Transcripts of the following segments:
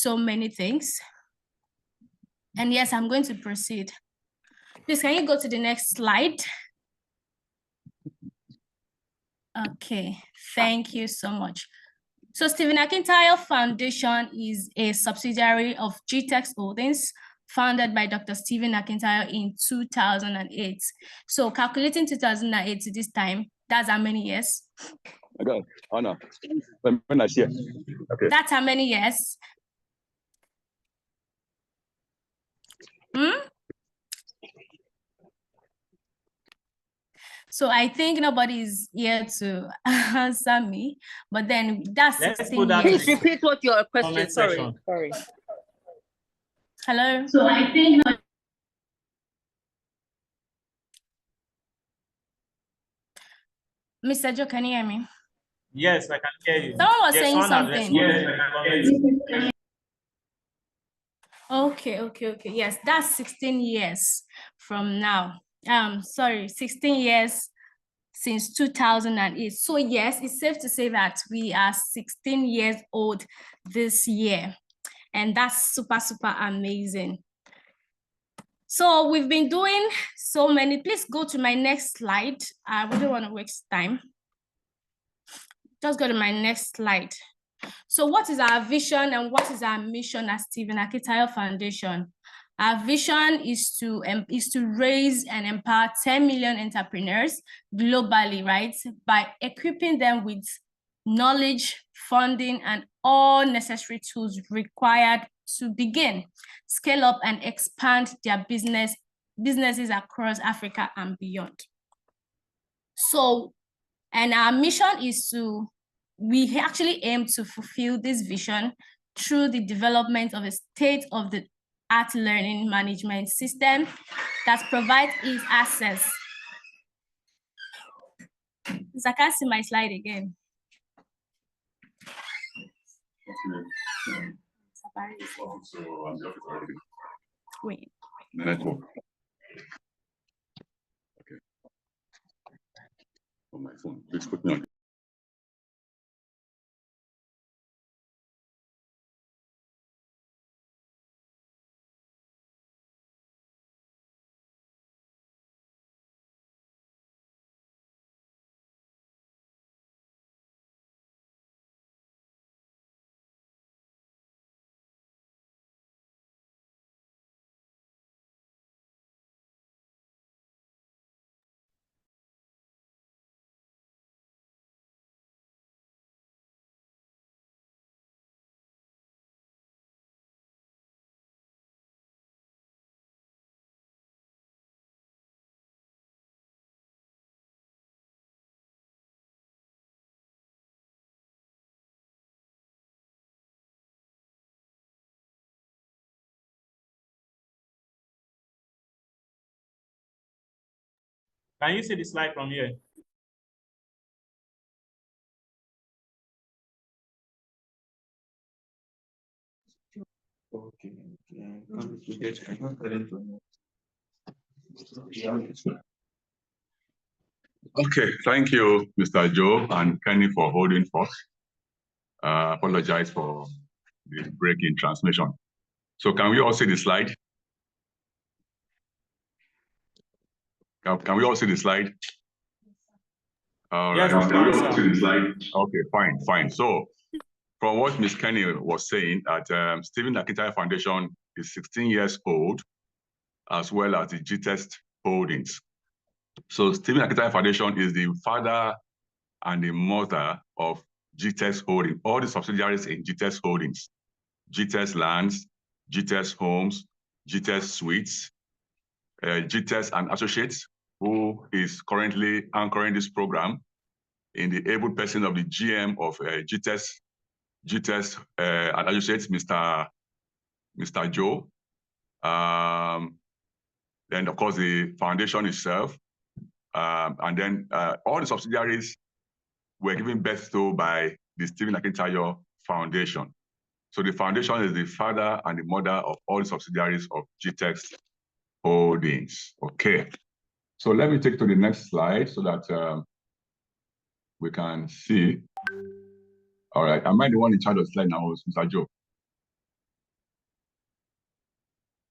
so many things. And yes, I'm going to proceed. Please, can you go to the next slide? Okay, thank you so much. So Stephen Akintayo Foundation is a subsidiary of GTEX Holdings, founded by Dr. Stephen Akintayo in 2008. So calculating 2008 to this time, that's how many years? I got it. Oh, no. When I see it. Okay. That's how many years? So I think nobody's here to answer me, but then that's 16 years. Please repeat what your question. Sorry. Hello. So I think Mr. Joe, can you hear me? Yes, I can hear you. Someone was saying something. Yes, Okay. Yes, that's 16 years from now. Sorry, 16 years since 2008. So yes, it's safe to say that we are 16 years old this year. And that's super amazing. So we've been doing so many. Please go to my next slide. I wouldn't want to waste time. Just go to my next slide. So what is our vision and what is our mission at Stephen Akintayo Foundation? Our vision is to raise and empower 10 million entrepreneurs globally, right? By equipping them with knowledge, funding, and all necessary tools required to begin, scale up, and expand their businesses across Africa and beyond. So, and our mission is we actually aim to fulfill this vision through the development of a state-of-the-art learning management system that provides ease access. I can't see my slide again. Wait. Network. Okay. On my phone. Please put me on. Can you see the slide from here? Okay. Okay, thank you, Mr. Joe and Kenny, for holding forth. Apologize for the break in transmission. So can we all see the slide? Can we all see the slide? All right. Yes, Can we all see the slide? Okay, fine. So from what Ms. Kenny was saying, at Stephen Akintayo Foundation is 16 years old, as well as the GTEX Holdings. So Stephen Akintayo Foundation is the father and the mother of GTEX Holdings, all the subsidiaries in GTEX Holdings, GTEX Lands, GTEX Homes, GTEX Suites, GTEX and Associates, who is currently anchoring this program in the able person of the GM of GTEX and Associates, Mr. Joe. Then, of course, the foundation itself. And then all the subsidiaries were given birth to by the Stephen Akintayo Foundation. So the foundation is the father and the mother of all the subsidiaries of GTEX Holdings. Okay. So let me take to the next slide so that we can see. All right. Am I the one in charge of the slide now, Mr. Joe?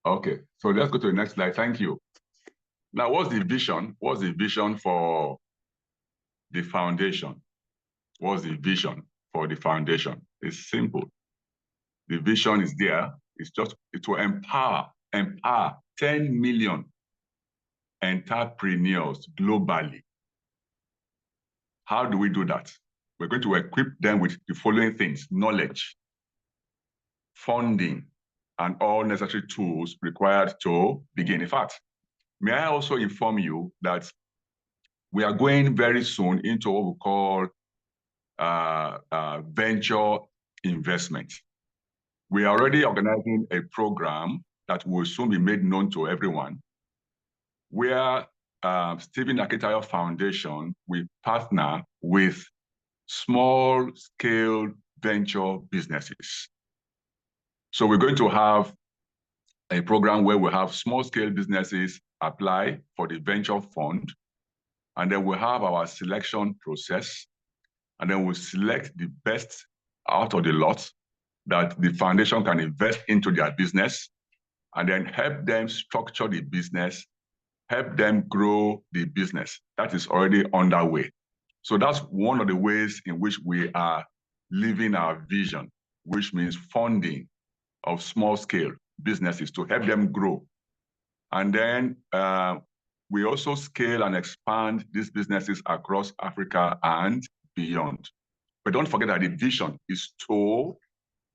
Okay, so let's go to the next slide. Thank you. Now, what's the vision? What's the vision for the foundation? What's the vision for the foundation? It's simple. The vision is there. It's just, it will empower 10 million entrepreneurs globally. How do we do that? We're going to equip them with the following things: knowledge, funding, and all necessary tools required to begin. In fact, may I also inform you that we are going very soon into what we call venture investment. We are already organizing a program that will soon be made known to everyone, where Stephen Akintayo Foundation will partner with small-scale venture businesses. So we're going to have a program where we have small-scale businesses apply for the venture fund, and then we'll have our selection process, and then we'll select the best out of the lot that the foundation can invest into their business, and then help them structure the business, help them grow the business. That is already underway. So that's one of the ways in which we are living our vision, which means funding of small-scale businesses to help them grow. And then we also scale and expand these businesses across Africa and beyond. But don't forget that the vision is to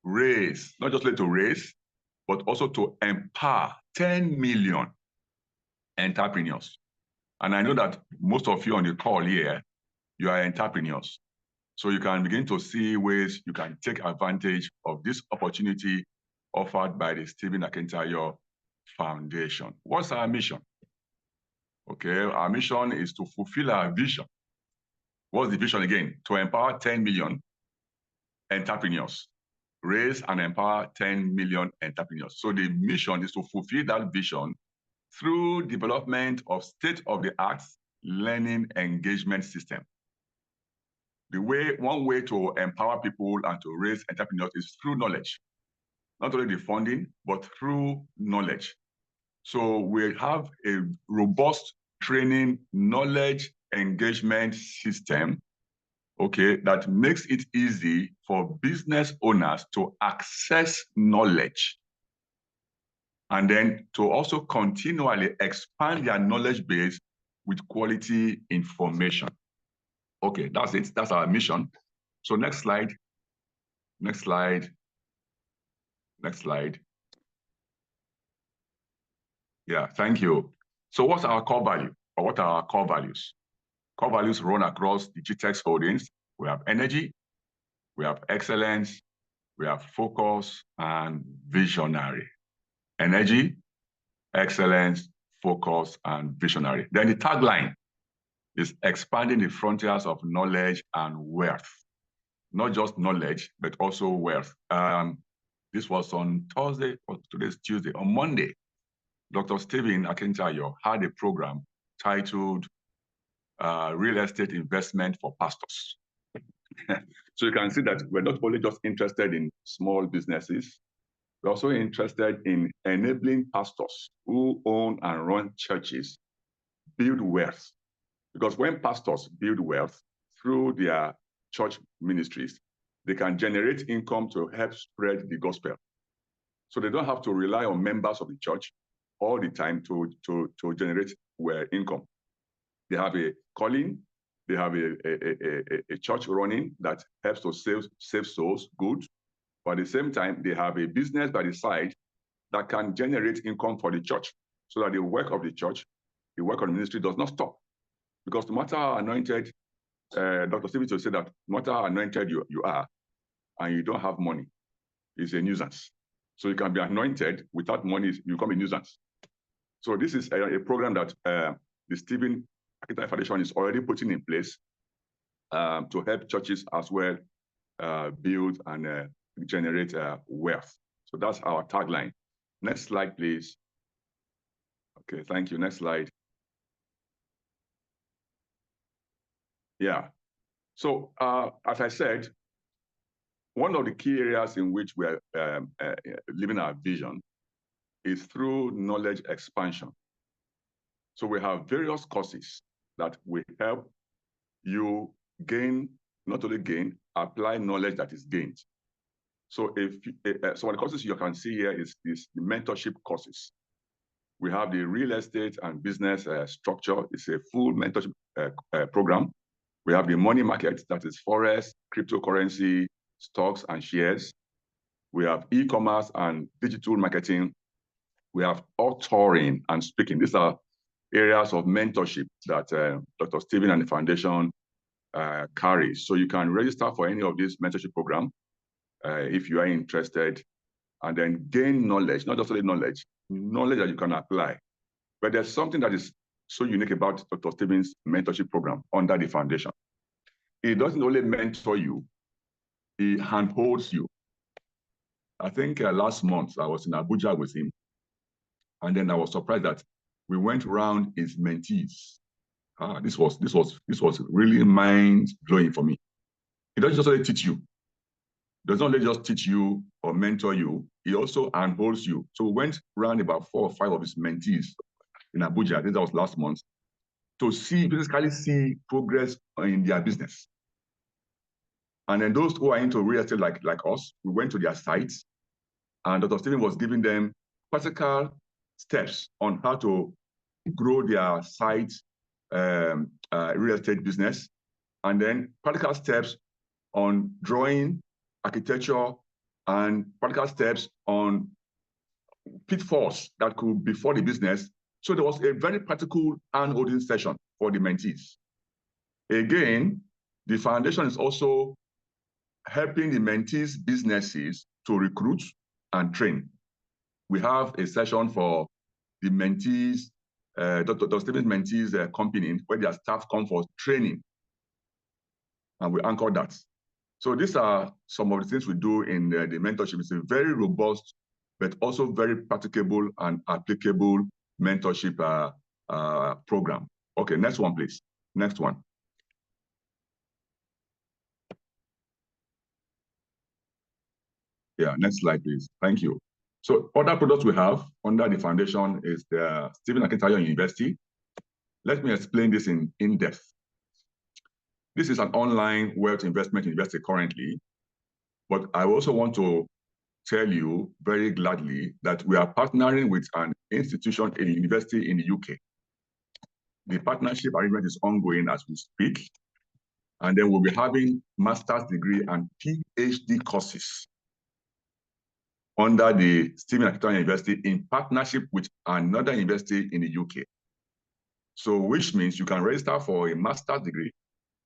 raise, not just to raise, but also to empower 10 million entrepreneurs. And I know that most of you on the call here, you are entrepreneurs. So you can begin to see ways you can take advantage of this opportunity offered by the Stephen Akintayo Foundation. What's our mission? Okay, our mission is to fulfill our vision. What's the vision again? To empower 10 million entrepreneurs. Raise and empower 10 million entrepreneurs. So the mission is to fulfill that vision through development of state-of-the-art learning engagement system. One way to empower people and to raise entrepreneurs is through knowledge. Not only the funding, but through knowledge. So we have a robust training knowledge engagement system, okay, that makes it easy for business owners to access knowledge and then to also continually expand their knowledge base with quality information. Okay, that's it. That's our mission. So next slide. Next slide. Next slide. Yeah, thank you. So what's our core value, or what are our core values? Core values run across the GTEx holdings. We have energy, we have excellence, we have focus, and visionary. Energy, excellence, focus, and visionary. Then the tagline is expanding the frontiers of knowledge and wealth. Not just knowledge, but also wealth. This was on Thursday, or today's Tuesday. On Monday, Dr. Stephen Akintayo had a program titled Real Estate Investment for Pastors. So you can see that we're not only just interested in small businesses, we're also interested in enabling pastors who own and run churches build wealth. Because when pastors build wealth through their church ministries, they can generate income to help spread the gospel. So they don't have to rely on members of the church all the time to generate income. They have a calling, they have a church running that helps to save souls, good. But at the same time, they have a business by the side that can generate income for the church, so that the work of the church, the work of the ministry does not stop. Because no matter how anointed, Dr. Stephen said that no matter how anointed you are, and you don't have money, it's a nuisance. So you can be anointed without money, you become a nuisance. So this is a program that the Stephen Akintayo Foundation is already putting in place to help churches as well build and generate wealth. So that's our tagline. Next slide, please. Okay, thank you. Next slide. Yeah. So as I said, one of the key areas in which we are living our vision is through knowledge expansion. So we have various courses that will help you gain, not only gain, apply knowledge that is gained. So some of the courses you can see here is the mentorship courses. We have the real estate and business structure. It's a full mentorship program. We have the money market, that is forex, cryptocurrency, stocks and shares. We have e-commerce and digital marketing. We have authoring and speaking. These are areas of mentorship that Dr. Stephen and the foundation carries. So you can register for any of these mentorship programs if you are interested, and then gain knowledge, not just only knowledge that you can apply. But there's something that is so unique about Dr. Stephen's mentorship program under the foundation. He doesn't only mentor you, he handholds you. I think last month I was in Abuja with him, and then I was surprised that we went around his mentees. This was really mind-blowing for me. He doesn't just only teach you. He doesn't only just teach you or mentor you, he also handholds you. So we went around about 4 or 5 of his mentees in Abuja, I think that was last month, to basically see progress in their business. And then those who are into real estate like us, we went to their sites, and Dr. Stephen was giving them practical steps on how to grow their site real estate business, and then practical steps on drawing, architecture, and practical steps on pitfalls that could befall the business. So there was a very practical hand-holding session for the mentees. Again, the foundation is also helping the mentees' businesses to recruit and train. We have a session for the mentees, Dr. Stephen's mentees company, where their staff come for training, and we anchor that. So these are some of the things we do in the mentorship. It's a very robust, but also very practicable and applicable mentorship program. Okay, next one, please. Next one. Yeah, next slide, please. Thank you. So other products we have under the foundation is the Stephen Akintayo University. Let me explain this in depth. This is an online wealth investment university currently, but I also want to tell you very gladly that we are partnering with an institution, a university in the UK. The partnership arrangement is ongoing as we speak, and then we'll be having master's degree and PhD courses under the Stephen Akintayo University in partnership with another university in the UK. So which means you can register for a master's degree,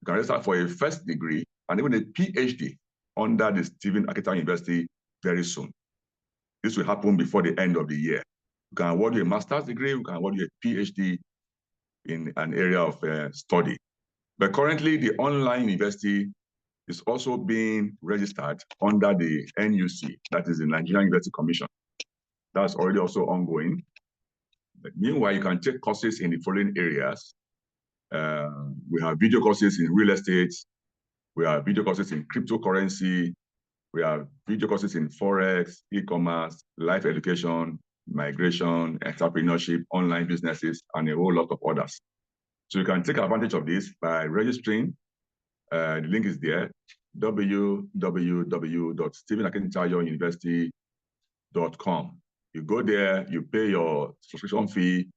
you can register for a first degree, and even a PhD under the Stephen Akintayo University very soon. This will happen before the end of the year. You can award you a master's degree, you can award you a PhD in an area of study. But currently, the online university is also being registered under the NUC, that is the Nigerian University Commission. That's already also ongoing. But meanwhile, you can take courses in the following areas. We have video courses in real estate. We have video courses in cryptocurrency. We have video courses in forex, e-commerce, life education, migration, entrepreneurship, online businesses, and a whole lot of others. So you can take advantage of this by registering. The link is there, www.stephenakintayouniversity.com. You go there, you pay your subscription fee.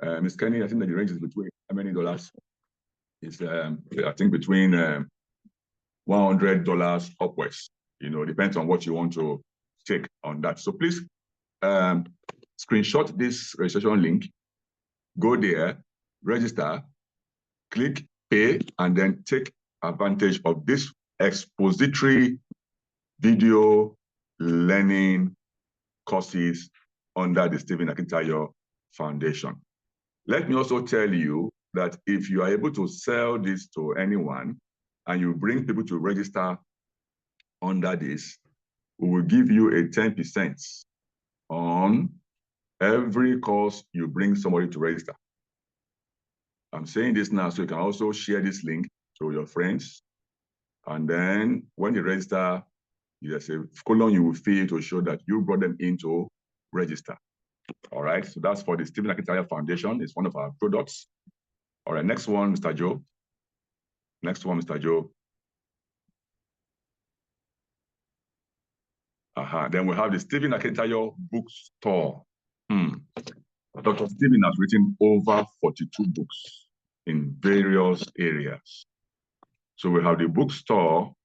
Ms. Kenny, I think that the range is between how many dollars? It's I think between $100 upwards. You know, depends on what you want to take on that. So please screenshot this registration link, go there, register, click pay, and then take advantage of this expository video learning courses under the Stephen Akintayo Foundation. Let me also tell you that if you are able to sell this to anyone and you bring people to register under this, we will give you a 10% on every course you bring somebody to register. I'm saying this now so you can also share this link to your friends. And then when you register, there's a column you will fill to show that you brought them in to register. All right, so that's for the Stephen Akintayo Foundation. It's one of our products. All right, next one, Mr. Joe. Next one, Mr. Joe. Then we have the Stephen Akintayo bookstore. Dr. Stephen has written over 42 books in various areas. So we have the bookstore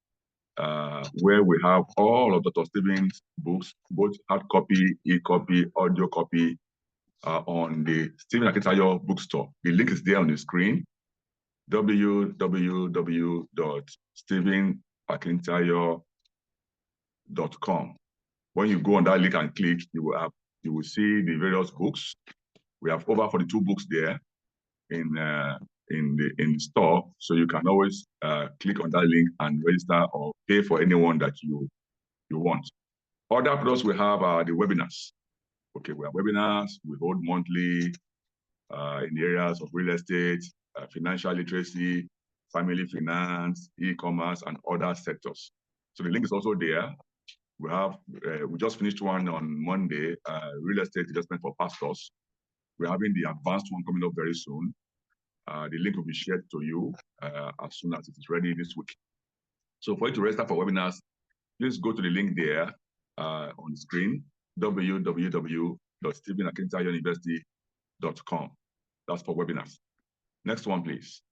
where we have all of Dr. Stephen's books, both hard copy, e-copy, audio copy, on the Stephen Akintayo bookstore. The link is there on the screen, www.stephenakintayo.com. When you go on that link and click, you will see the various books. We have over 42 books there in the store, so you can always click on that link and register or pay for anyone that you want. Other products we have are the webinars. Okay, we have webinars. We hold monthly in the areas of real estate, financial literacy, family finance, e-commerce, and other sectors. So the link is also there. We have we just finished one on Monday, real estate investment for pastors. We're having the advanced one coming up very soon. The link will be shared to you as soon as it is ready this week. So for you to register for webinars, please go to the link there on the screen, www.stephenakintayouniversity.com. That's for webinars. Next one, please.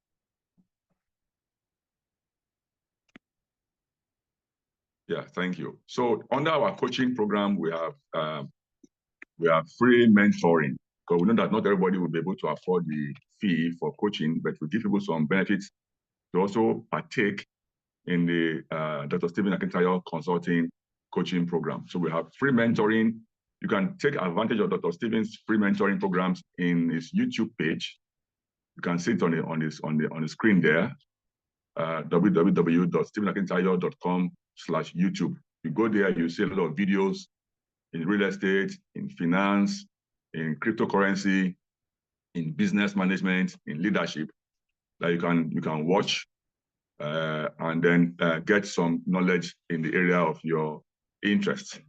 Yeah, thank you. So under our coaching program, we have free mentoring, because we know that not everybody will be able to afford the fee for coaching, but we give people some benefits to also partake in the Dr. Stephen Akintayo Consulting Coaching Program. So we have free mentoring. You can take advantage of Dr. Stephen's free mentoring programs in his YouTube page. You can see it on the screen there, www.stephenakintayo.com/YouTube. You go there, you see a lot of videos in real estate, in finance, in cryptocurrency, in business management, in leadership that you can watch and then get some knowledge in the area of your interest.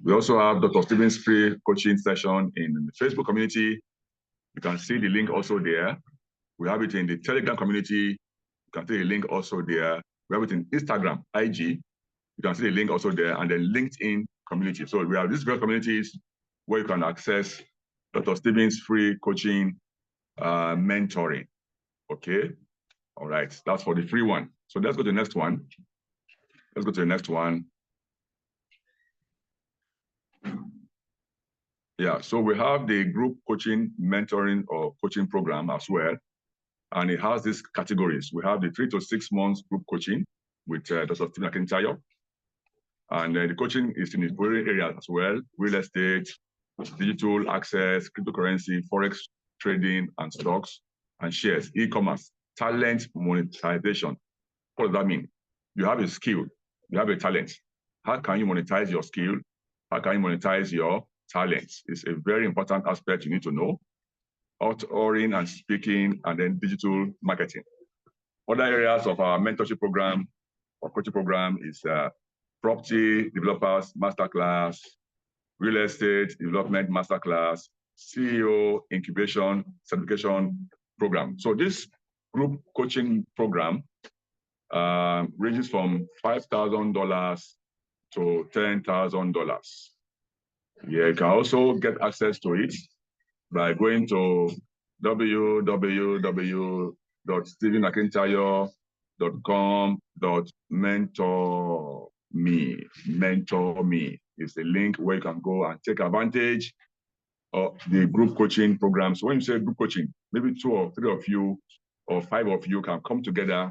We also have Dr. Stephen's free coaching session in the Facebook community. You can see the link also there. We have it in the Telegram community. You can see the link also there. We have it in Instagram, IG. You can see the link also there, and then LinkedIn community. So we have these various communities where you can access Dr. Stephen's free coaching mentoring. Okay. All right. That's for the free one. So let's go to the next one. Let's go to the next one. Yeah. So we have the group coaching mentoring or coaching program as well. And it has these categories. We have the 3 to 6 months group coaching with Dr. Stephen Akintayo. And the coaching is in the following areas as well: real estate, digital access, cryptocurrency, forex trading and stocks and shares, e-commerce, talent monetization. What does that mean? You have a skill, you have a talent. How can you monetize your skill? How can you monetize your talents? It's a very important aspect you need to know. Authoring and speaking, and then digital marketing. Other areas of our mentorship program or coaching program is property developers masterclass, real estate development masterclass, CEO incubation certification program. So this group coaching program ranges from $5,000 to $10,000. Yeah, you can also get access to it by going to www.stephenakintayo.com.mentorme. Mentor me is a link where you can go and take advantage of the group coaching program. So when you say group coaching, maybe 2 or 3 of you or 5 of you can come together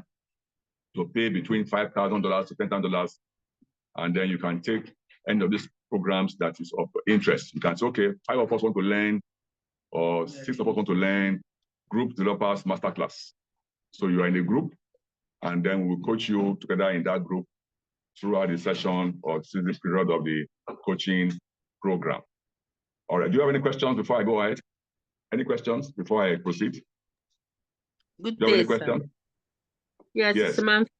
to pay between $5,000 to $10,000, and then you can take any of these programs that is of interest. You can say, okay, 5 of us want to learn, or 6 of us want to learn group developers masterclass. So you are in a group, and then we'll coach you together in that group throughout the session or through the period of the coaching program. All right, do you have any questions before I go ahead? Any questions before I proceed? Good do you have any day, questions? sir. Yes, Samantha.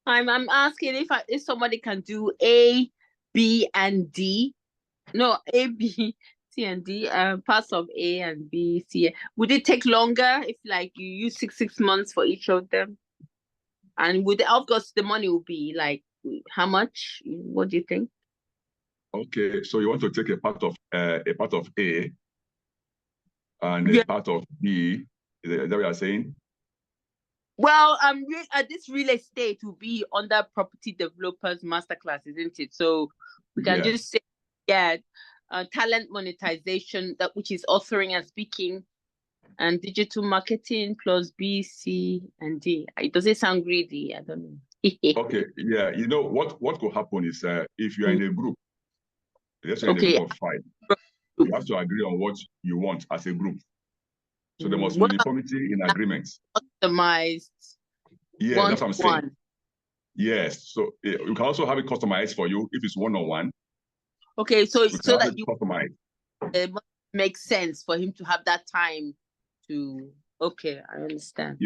I'm asking if somebody can do A, B, and D. No, A, B, C and D, parts of A and B, C. Would it take longer if like you use six months for each of them? And would of course the money will be like how much? What do you think? Okay, so you want to take a part of A and Yeah. a part of B. Is that what you're saying? Well, this real estate will be under property developers masterclass, isn't it? So we can just say, talent monetization, that which is authoring and speaking, and digital marketing plus B, C, and D. Does it sound greedy? I don't know. Okay, yeah. You know what could happen is if you are in a group, let's say in a group of 5, you have to agree on what you want as a group. So there must be uniformity in agreements. Customized. Yeah, that's what I'm saying. Yes. So you can also have it customized for you if it's one-on-one. Okay, so that you customized. It makes sense for him to have that time to. Okay, I understand.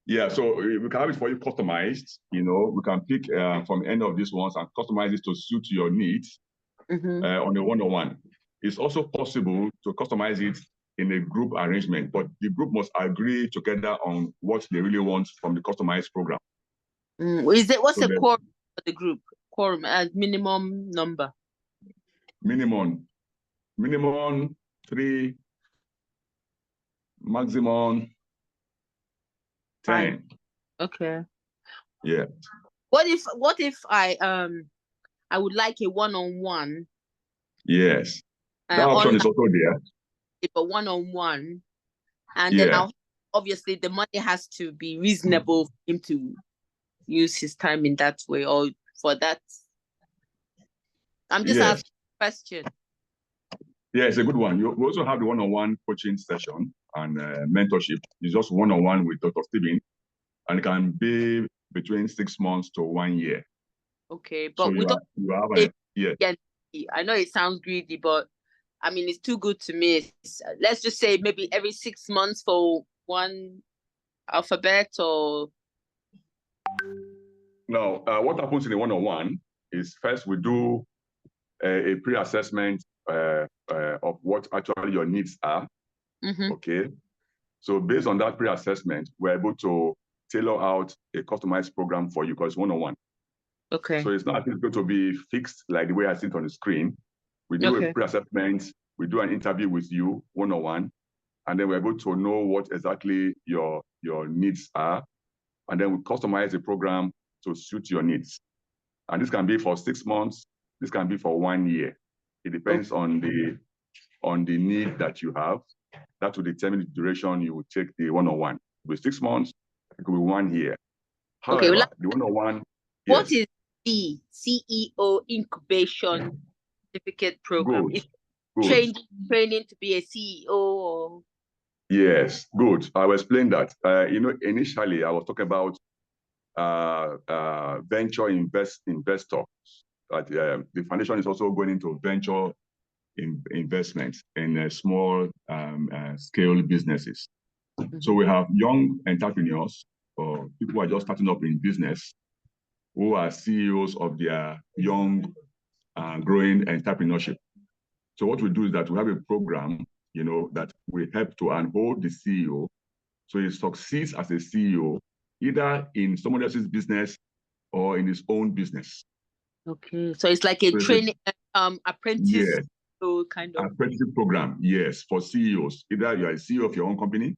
Yeah. So we can have it for you customized. You know, we can pick from any of these ones and customize it to suit your needs on a one-on-one. It's also possible to customize it in a group arrangement, but the group must agree together on what they really want from the customized program. What's the quorum for the group? Quorum as minimum number. Minimum 3, maximum 10. Okay. Yeah. What if I would like a one-on-one? Yes. That option is also there. If a one-on-one, and then obviously the money has to be reasonable for him to use his time in that way, or for that. I'm just asking a question. Yeah, it's a good one. We also have the one-on-one coaching session and mentorship. It's just one-on-one with Dr. Stephen, and it can be between 6 months to 1 year. Okay, but so we don't. I know it sounds greedy, but I mean it's too good to miss. Let's just say maybe every 6 months for one alphabet, or. Now, what happens in the one-on-one is first we do a pre-assessment of what actually your needs are. Okay. So based on that pre-assessment, we're able to tailor out a customized program for you because one-on-one. Okay. So it's not going to be fixed like the way I see it on the screen. We do a pre-assessment, we do an interview with you one-on-one, and then we're able to know what exactly your needs are. And then we customize the program to suit your needs. And this can be for 6 months, this can be for 1 year. It depends on the need that you have. That will determine the duration you will take the one-on-one. With 6 months, it could be 1 year. However, the one-on-one. What is the CEO incubation certificate program? Good. Is training to be a CEO or? Yes, good. I will explain that. Initially I was talking about venture investors. The foundation is also going into venture investment in small scale businesses. So we have young entrepreneurs or people who are just starting up in business who are CEOs of their young growing entrepreneurship. So what we do is that we have a program, that we help to unhold the CEO so he succeeds as a CEO either in somebody else's business or in his own business. Okay, so it's like a training apprentice kind of apprenticeship program. Yes, for CEOs. Either you are a CEO of your own company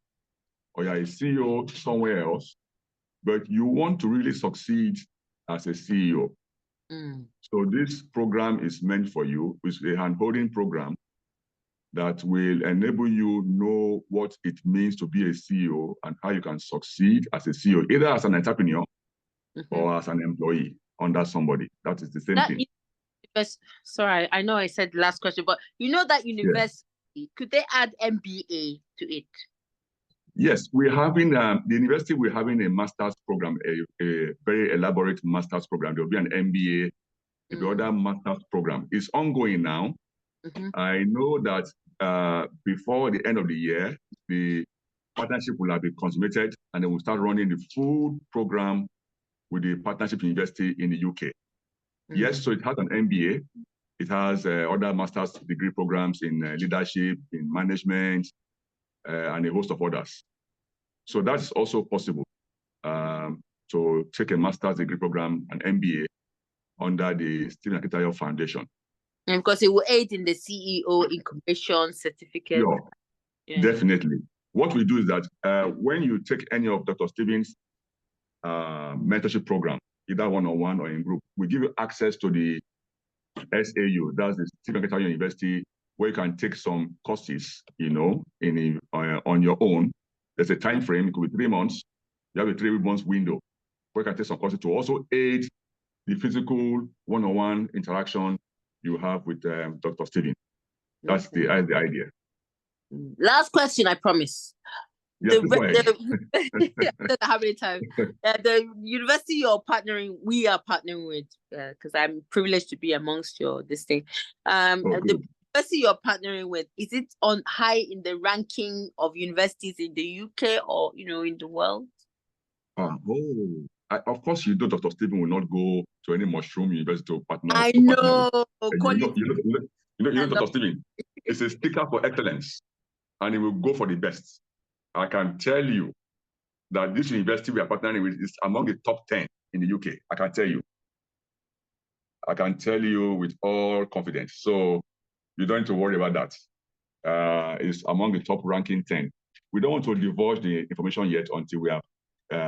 or you are a CEO somewhere else, but you want to really succeed as a CEO. So this program is meant for you. It's a hand-holding program that will enable you know what it means to be a CEO and how you can succeed as a CEO, either as an entrepreneur or as an employee under somebody. That is the same thing. Sorry, I know I said the last question, but that university, could they add MBA to it? Yes, we're having, the university, we're having a master's program, a very elaborate master's program. There'll be an MBA, the other master's program. It's ongoing now. I know that before the end of the year, the partnership will have been consummated, and then we'll start running the full program with the partnership university in the UK. Yes, so it has an MBA. It has other master's degree programs in leadership, in management, and a host of others. So that's also possible to take a master's degree program, an MBA, under the Stephen Akintayo Foundation. And because it will aid in the CEO incubation certificate. Yeah, definitely. What we do is that when you take any of Dr. Stephen's mentorship program, either one-on-one or in group, we give you access to the SAU, that's the Stephen Akintayo University, where you can take some courses, on your own. There's a time frame, it could be 3 months. You have a 3 months window where you can take some courses to also aid the physical one-on-one interaction you have with Dr. Stephen. That's the idea. Last question, I promise. Yes, I don't know how many times. The university we are partnering with, because I'm privileged to be amongst this thing. The university you're partnering with, is it on high in the ranking of universities in the UK or in the world? Of course, Dr. Stephen will not go to any mushroom university to partner. I know. Dr. Stephen is a speaker for excellence, and he will go for the best. I can tell you that this university we are partnering with is among the top 10 in the UK. I can tell you with all confidence. So you don't need to worry about that. It's among the top ranking 10. We don't want to divulge the information yet until we are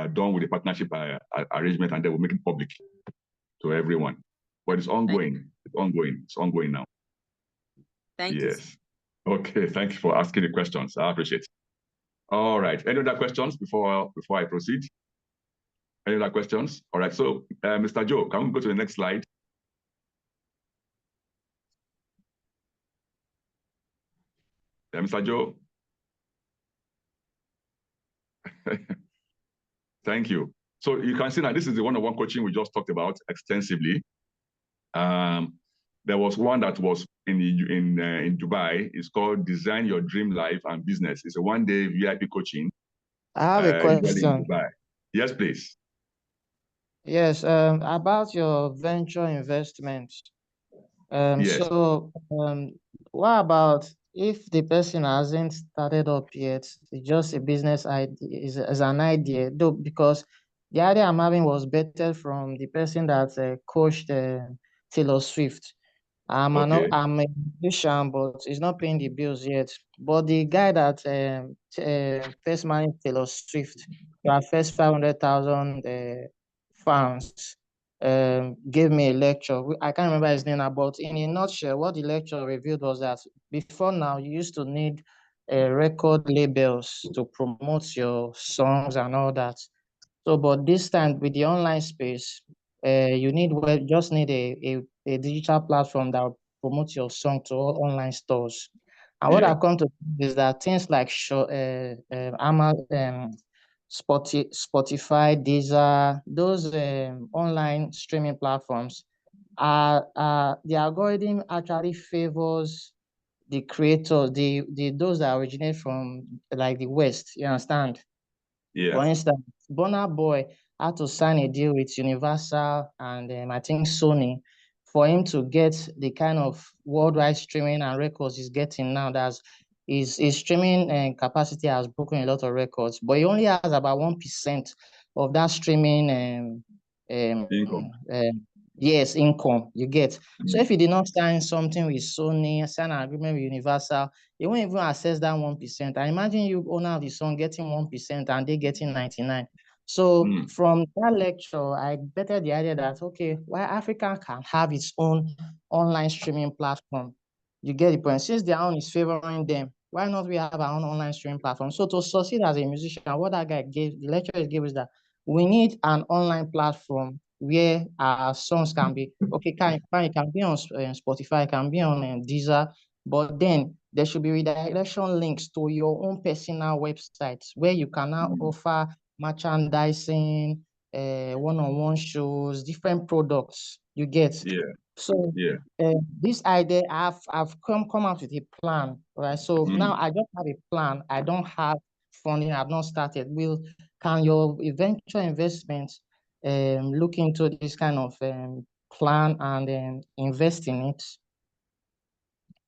done with the partnership arrangement, and then we'll make it public to everyone. But it's ongoing. It's ongoing now. Thank you. Yes. Okay. Thank you for asking the questions. I appreciate it. All right. Any other questions before I proceed? Any other questions? All right. So, Mr. Joe, can we go to the next slide? Mr. Joe. Thank you. So you can see that this is the one-on-one coaching we just talked about extensively. There was one that was in Dubai. It's called Design Your Dream Life and Business. It's a one-day VIP coaching. I have a question. Yes, please. Yes, about your venture investments. Yes. So, what about if the person hasn't started up yet? It's just a business idea, is an idea, though, because the idea I'm having was better from the person that coached Taylor Swift. I'm a musician, but he's not paying the bills yet. But the guy that first managed Taylor Swift, our first 500,000 fans, gave me a lecture. I can't remember his name now, but in a nutshell, what the lecture revealed was that before now, you used to need record labels to promote your songs and all that. So, but this time with the online space, you just need a digital platform that will promote your song to all online stores. And what I come to is that things like Spotify, Deezer, those online streaming platforms, the algorithm actually favors the creators, those that originate from like the West. You understand? Yeah. For instance, Burna Boy had to sign a deal with Universal and I think Sony for him to get the kind of worldwide streaming and records he's getting now. His streaming capacity has broken a lot of records, but he only has about 1% of that streaming income. Income you get. So if he did not sign something with Sony, sign an agreement with Universal, he won't even access that 1%. I imagine you owner of the song getting 1% and they getting 99. So from that lecture, I bettered the idea that, okay, why Africa can have its own online streaming platform. You get the point. Since their own is favoring them, why not we have our own online streaming platform? So to succeed as a musician, what that guy gave, the lecturer gave is that we need an online platform where our songs can be, okay, can be on Spotify, can be on Deezer, but then there should be redirection links to your own personal websites where you can now offer merchandising, one-on-one shows, different products you get. So this idea, I've come out with a plan, right? So now I just have a plan. I don't have funding. I've not started. Can your venture investments look into this kind of plan and invest in it?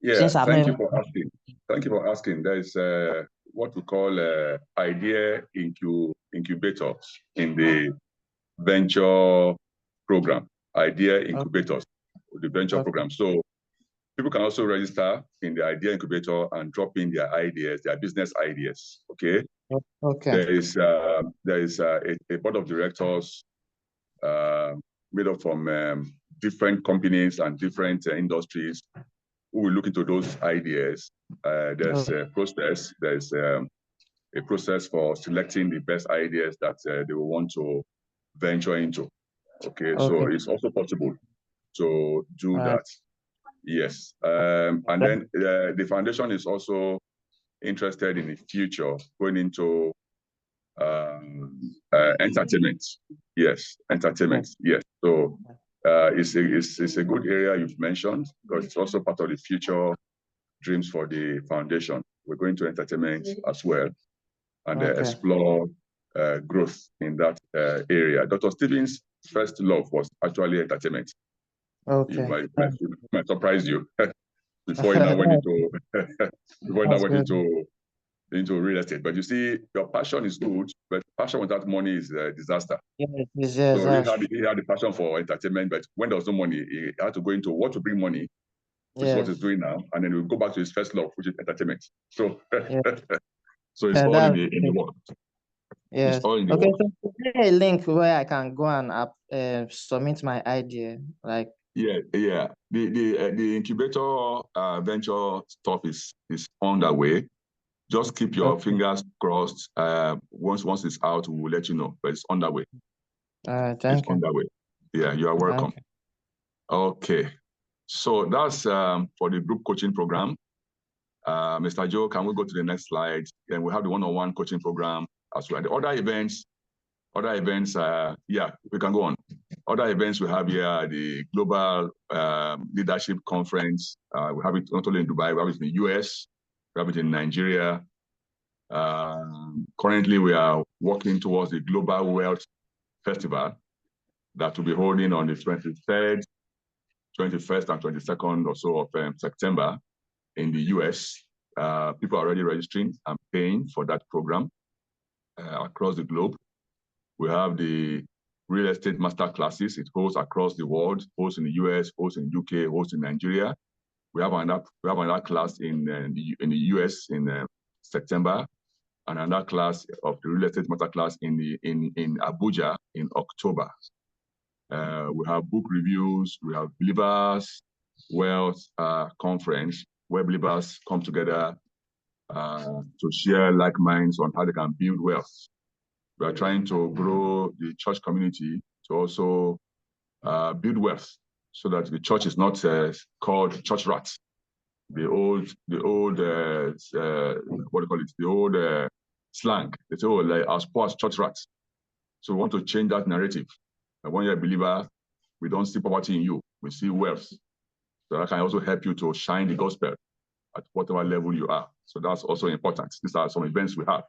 Yeah, thank you for asking. Thank you for asking. There is what we call idea incubators in the venture program. Idea incubators, the venture program. So people can also register in the idea incubator and drop in their ideas, their business ideas. Okay. Okay. There is a board of directors made up from different companies and different industries who will look into those ideas. There's a process. There's a process for selecting the best ideas that they will want to venture into. Okay, so it's also possible to do that. Yes, and then the foundation is also interested in the future going into entertainment. Yes, entertainment. Yes, so it's a good area you've mentioned because it's also part of the future dreams for the foundation. We're going to entertainment as well and explore growth in that area. Dr. Stephen's first love was actually entertainment. Okay. It might surprise you before he now went into real estate. But you see, your passion is good, but passion without money is a disaster. Yes, so he had the passion for entertainment, but when there was no money, he had to go into what to bring money, which is what he's doing now, and then he'll go back to his first love, which is entertainment. So, so it's all in the work. Yes. Okay, so is there a link where I can go and submit my idea? Like the incubator venture stuff is on the way. Just keep your fingers crossed. Once it's out, we will let you know. But it's on the way. Thank you. On the way. Yeah, you are welcome. Okay. So that's for the group coaching program. Mr. Joe, can we go to the next slide? And we have the one-on-one coaching program as well. The other events, yeah, we can go on. Other events we have here, the Global Leadership Conference. We have it not only in Dubai, we have it in the US, we have it in Nigeria. Currently, we are working towards the Global Wealth Festival that will be holding on the 23rd, 21st, and 22nd or so of September in the US. People are already registering and paying for that program across the globe. We have the real estate master classes. It holds across the world, holds in the US, holds in the UK, holds in Nigeria. We have another class in the US in September, and another class of the real estate master class in Abuja in October. We have book reviews. We have Believers Wealth Conference, where believers come together to share like minds on how they can build wealth. We are trying to grow the church community to also build wealth, so that the church is not called church rats. The old what do you call it? The old slang. They say, oh, like as poor as church rats. So we want to change that narrative. And when you're a believer, we don't see poverty in you. We see wealth. So that can also help you to shine the gospel at whatever level you are. So that's also important. These are some events we have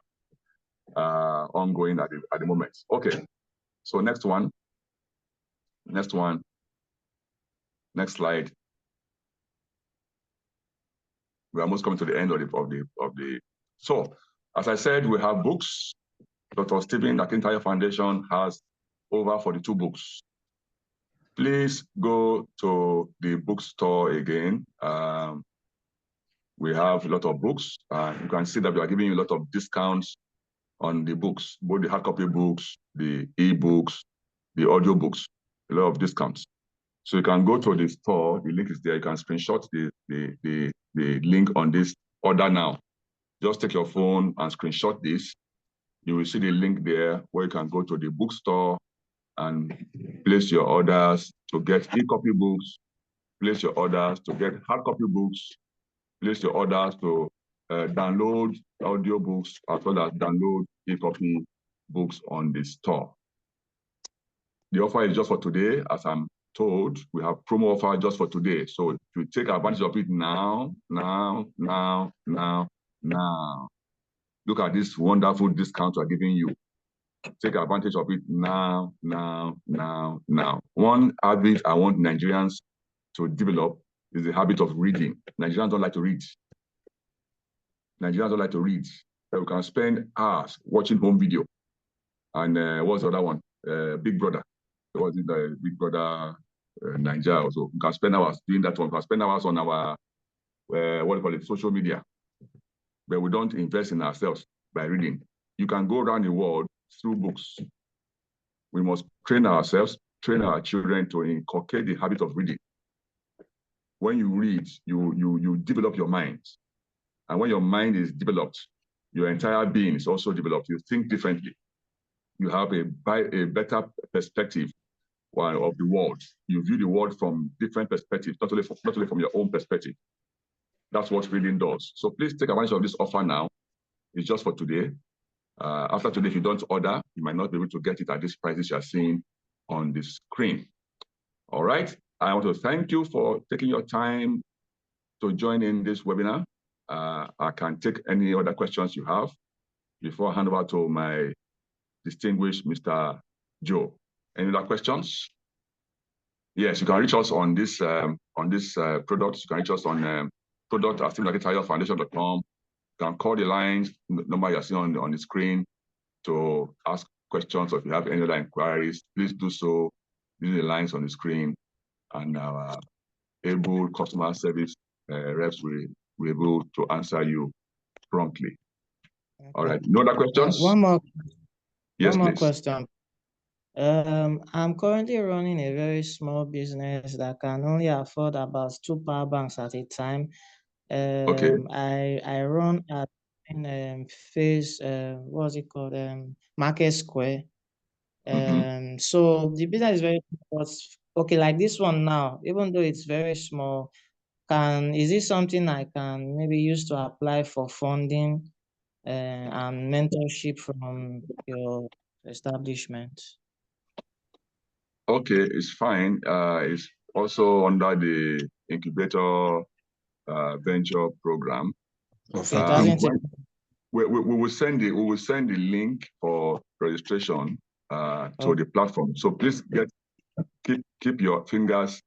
ongoing at the moment. Okay. So next one. Next slide. We are almost coming to the end of the. So, as I said, we have books. Dr. Stephen Akintayo Foundation has over 42 books. Please go to the bookstore again. We have a lot of books. You can see that we are giving you a lot of discounts on the books, both the hard copy books, the e-books, the audio books, a lot of discounts. So you can go to the store, the link is there, you can screenshot the link on this order now. Just take your phone and screenshot this. You will see the link there where you can go to the bookstore and place your orders to get e-copy books, place your orders to get hard copy books, place your orders to download audio books, as well as download e-copy books on the store. The offer is just for today. As I'm told, we have promo offer just for today. So if you take advantage of it now. Look at this wonderful discount we're giving you. Take advantage of it now. One habit I want Nigerians to develop is the habit of reading. Nigerians don't like to read. Nigerians don't like to read. So we can spend hours watching home video. And what's the other one? Big Brother. What is the Big Brother Nigeria also? We can spend hours doing that one. We can spend hours on our, what do you call it, social media. But we don't invest in ourselves by reading. You can go around the world through books. We must train ourselves, train our children to inculcate the habit of reading. When you read, you develop your mind. And when your mind is developed, your entire being is also developed. You think differently. You have a better perspective of the world. You view the world from different perspectives, not only from your own perspective. That's what reading does. So please take advantage of this offer now. It's just for today. After today, if you don't order, you might not be able to get it at these prices you are seeing on the screen. All right. I want to thank you for taking your time to join in this webinar. I can take any other questions you have before I hand over to my distinguished Mr. Joe. Any other questions? Yes, you can reach us on this product. You can reach us on product@StephenAkintayoFoundation.com. You can call the lines number you're seeing on the screen to ask questions, or if you have any other inquiries, please do so using the lines on the screen, and our able customer service reps will be able to answer you promptly. Okay. All right, no other questions? One more. Yes, one more please. question. I'm currently running a very small business that can only afford about 2 power banks at a time. Okay. I run at phase what's it called, Market Square. So the business is very okay, like this one now, even though it's very small, is this something I can maybe use to apply for funding and mentorship from your establishment? Okay, it's fine. It's also under the incubator venture program. Okay, we will send the link for registration to the platform. So please keep your fingers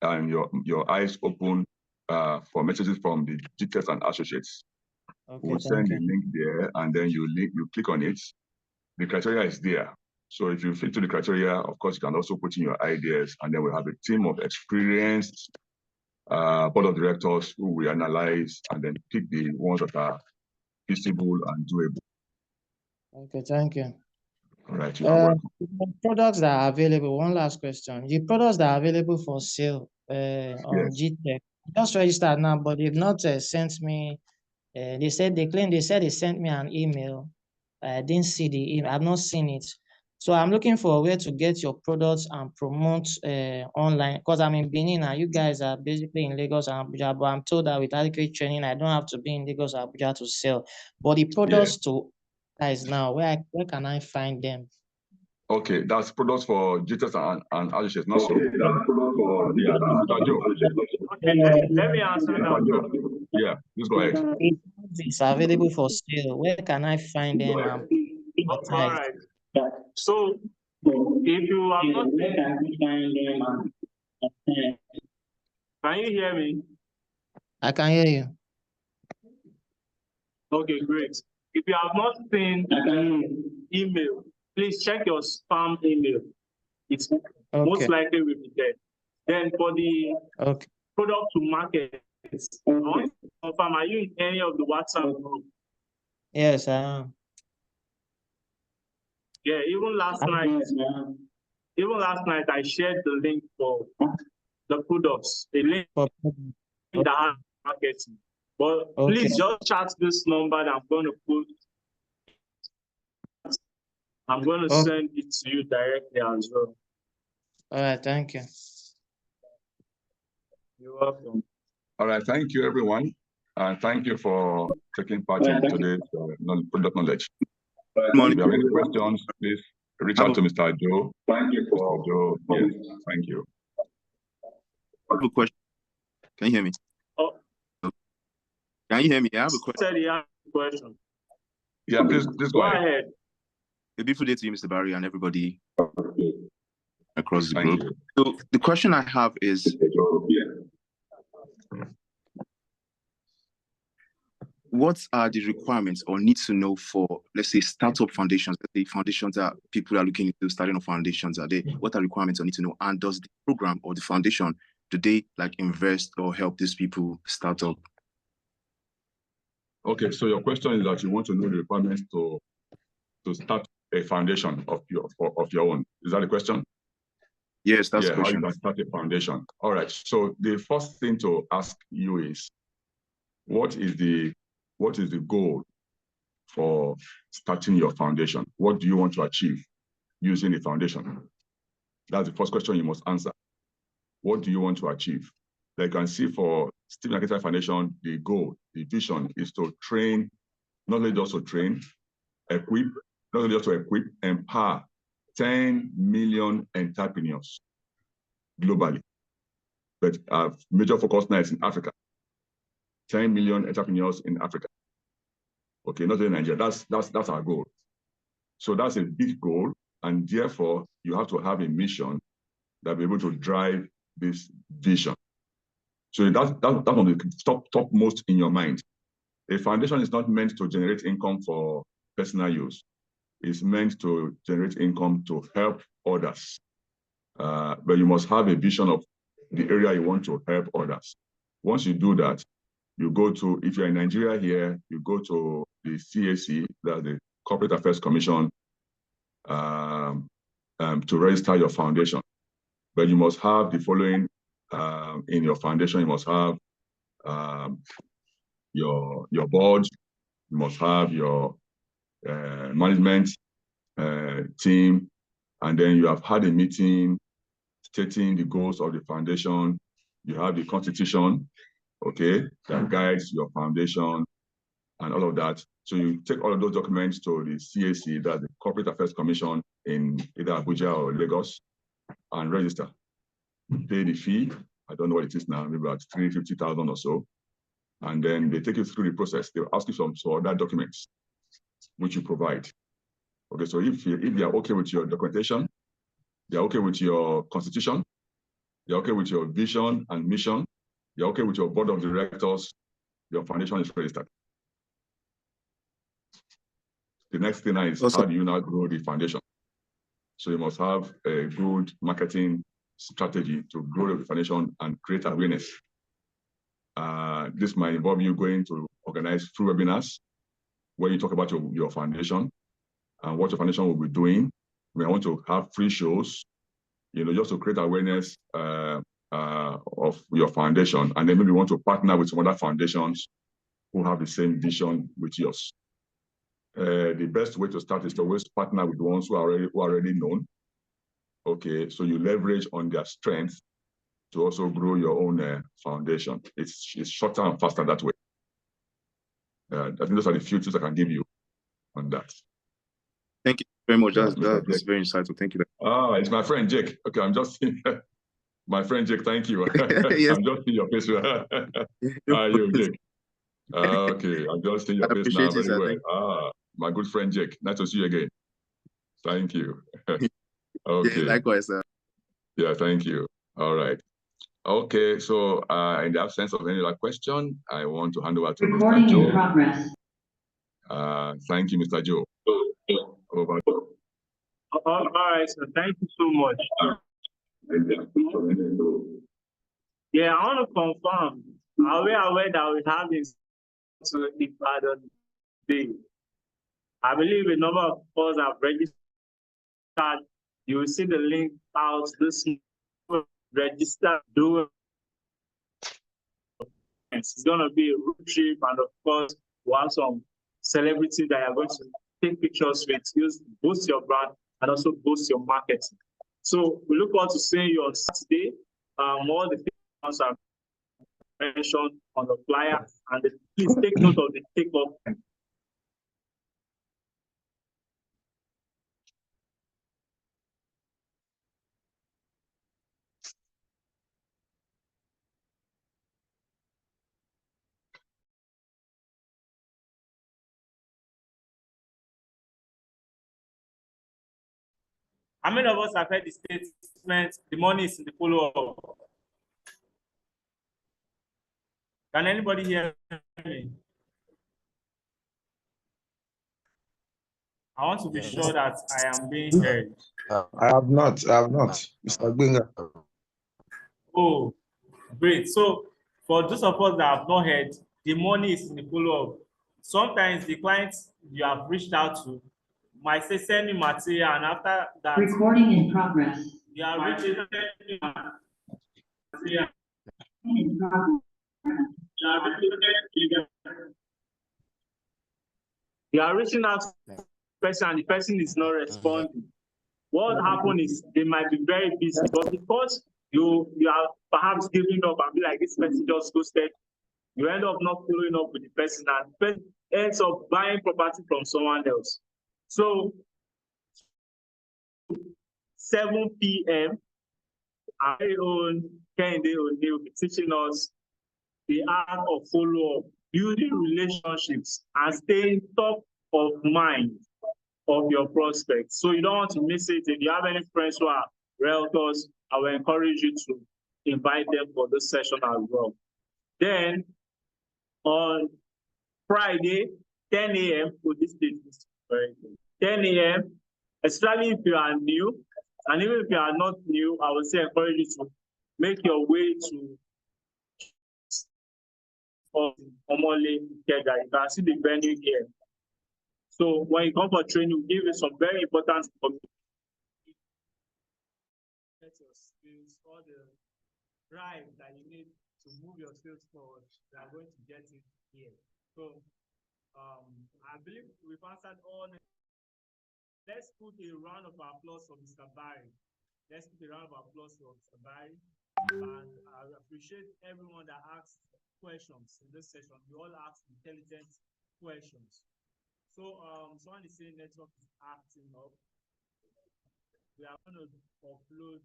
and your eyes open for messages from the GTS and associates. Okay, we'll send the link there, and then you click on it. The criteria is there. So if you fit to the criteria, of course, you can also put in your ideas, and then we'll have a team of experienced board of directors who will analyze and then pick the ones that are feasible and doable. Okay, thank you. All right, you are welcome. The products that are available, one last question. The products that are available for sale on GTech, just registered now, but they've not sent me, they said they sent me an email. I didn't see the email, I've not seen it. So I'm looking for a way to get your products and promote online, because I'm in Benin and you guys are basically in Lagos and Abuja, but I'm told that with adequate training, I don't have to be in Lagos or Abuja to sell. But the products to guys now, where can I find them? Okay, that's products for GTS and associates, not so. Mr. Joe. Okay, let me answer that. Yeah, please go ahead. It's available for sale. Where can I find them? All right. So, if you are not, can you hear me? I can hear you. Okay, great. If you have not seen email, please check your spam email. It's most likely will be there. Then for the product to market, I want to confirm, are you in any of the WhatsApp group? Yes, I am. Yeah, even last night I shared the link for the products, the link that has marketing. But please just chat this number that I'm going to put. I'm going to send it to you directly as well. All right, thank you. You're welcome. All right, thank you, everyone. And thank you for taking part in today's product knowledge. If you have any questions, please reach out to Mr. Joe. Thank you, Mr. Joe. Yes, thank you. I have a question. Can you hear me? Oh. Can you hear me? I have a question. Said you have a question. Yeah, please go ahead. A beautiful day to you, Mr. Barry, and everybody across the globe. So the question I have is, what are the requirements or need to know for, let's say, startup foundations? The foundations that people are looking into starting up foundations, what are requirements or need to know? And does the program or the foundation, do they like invest or help these people start up? Okay, so your question is that you want to know the requirements to start a foundation of your own. Is that the question? Yes, that's the question. How you can start a foundation. All right. So the first thing to ask you is, what is the goal for starting your foundation? What do you want to achieve using a foundation? That's the first question you must answer. What do you want to achieve? Like you can see for Stephen Akintayo Foundation, the goal, the vision is to train, not only just to train, equip, not only just to equip, empower 10 million entrepreneurs globally. But our major focus now is in Africa. 10 million entrepreneurs in Africa. Okay, not in Nigeria. That's our goal. So that's a big goal, and therefore you have to have a mission that will be able to drive this vision. So that's on the topmost in your mind. A foundation is not meant to generate income for personal use. It's meant to generate income to help others. But you must have a vision of the area you want to help others. Once you do that, you go to, if you're in Nigeria here, you go to the CAC, that's the Corporate Affairs Commission, to register your foundation. But you must have the following in your foundation. You must have your board, you must have your management team, and then you have had a meeting stating the goals of the foundation. You have the constitution, okay, that guides your foundation and all of that. So you take all of those documents to the CAC, that's the Corporate Affairs Commission in either Abuja or Lagos, and register. Pay the fee. I don't know what it is now, maybe about 350,000 or so. And then they take you through the process. They'll ask you some other documents, which you provide. Okay, so if they are okay with your documentation, they're okay with your constitution, they're okay with your vision and mission, they're okay with your board of directors, your foundation is registered. The next thing is, how do you now grow the foundation? So you must have a good marketing strategy to grow the foundation and create awareness. This might involve you going to organize free webinars where you talk about your foundation and what your foundation will be doing. We want to have free shows, just to create awareness of your foundation. And then maybe you want to partner with some other foundations who have the same vision with yours. The best way to start is to always partner with the ones who are already known. Okay, so you leverage on their strength to also grow your own foundation. It's shorter and faster that way. I think those are the few tips I can give you on that. Thank you very much. That's very insightful. Thank you. It's my friend Jake. Okay, I'm just my friend Jake. Thank you. Yes. I'm just seeing your face. How are you, Jake? Okay, I'm just seeing your face now very well. My good friend Jake. Nice to see you again. Thank you. Okay. Yeah, likewise, sir. Yeah, thank you. All right. Okay, so in the absence of any other question, I want to hand over to Mr. Joe. In progress. Thank you, Mr. Joe. Over. All right, so thank you so much. Yeah, I want to confirm. Are we aware that we have this Ibadan Day? I believe a number of us have registered. You will see the link out this register doing. It's going to be a road trip, and of course, we have some celebrities that are going to take pictures with you, boost your brand, and also boost your marketing. So we look forward to seeing you on Saturday. All the things are mentioned on the flyer, and please take note of the takeoff. How many of us have heard the statement, the money is in the follow-up? Can anybody hear me? I want to be sure that I am being heard. I have not, Mr. Gbenga. Oh, great. So for those of us that have not heard, the money is in the follow-up. Sometimes the clients you have reached out to might say, send me material, and after that, recording in progress. You are reaching out to the person and the person is not responding. What happened is they might be very busy, but because you are perhaps giving up and be like, this person just ghosted, you end up not following up with the person and the person ends up buying property from someone else. So 7 p.m. our very own Kehinde Oni will be teaching us the art of follow-up, building relationships, and staying top of mind of your prospects. So you don't want to miss it. If you have any friends who are realtors, I will encourage you to invite them for this session as well. Then on Friday, 10 a.m. for this date, 10 a.m., especially if you are new, and even if you are not new, I would say encourage you to make your way to Omole. You can see the venue here. So when you come for training, we'll give you some very important information. Your skills, all the drive that you need to move your skills forward, we are going to get it here. So I believe we've answered all. Let's put a round of applause for Mr. Barry. Let's put a round of applause for Mr. Barry. And I appreciate everyone that asked questions in this session. You all asked intelligent questions. So someone is saying network is acting up. We are going to upload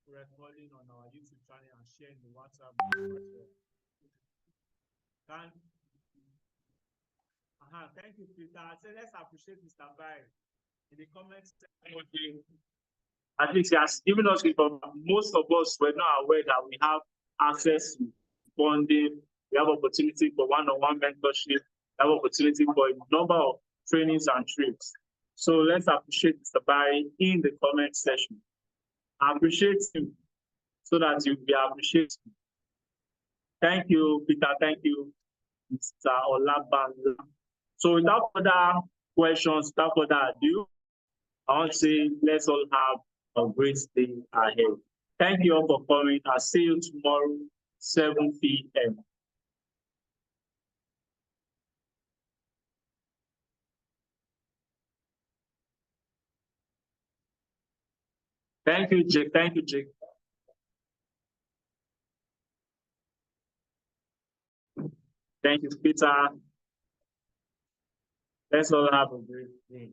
recording on our YouTube channel and share in the WhatsApp group as well. Thank you, Peter. So let's appreciate Mr. Barry in the comments section. At least he has given us information. Most of us were not aware that we have access to funding. We have opportunity for one-on-one mentorship. We have opportunity for a number of trainings and trips. So let's appreciate Mr. Barry in the comment section. Appreciate him so that you'll be appreciated. Thank you, Peter. Thank you, Mr. Olabanga. So without further questions, without further ado, I want to say let's all have a great day ahead. Thank you all for coming. I'll see you tomorrow, 7 p.m. Thank you, Jake. Thank you, Jake. Thank you, Peter. Let's all have a great day.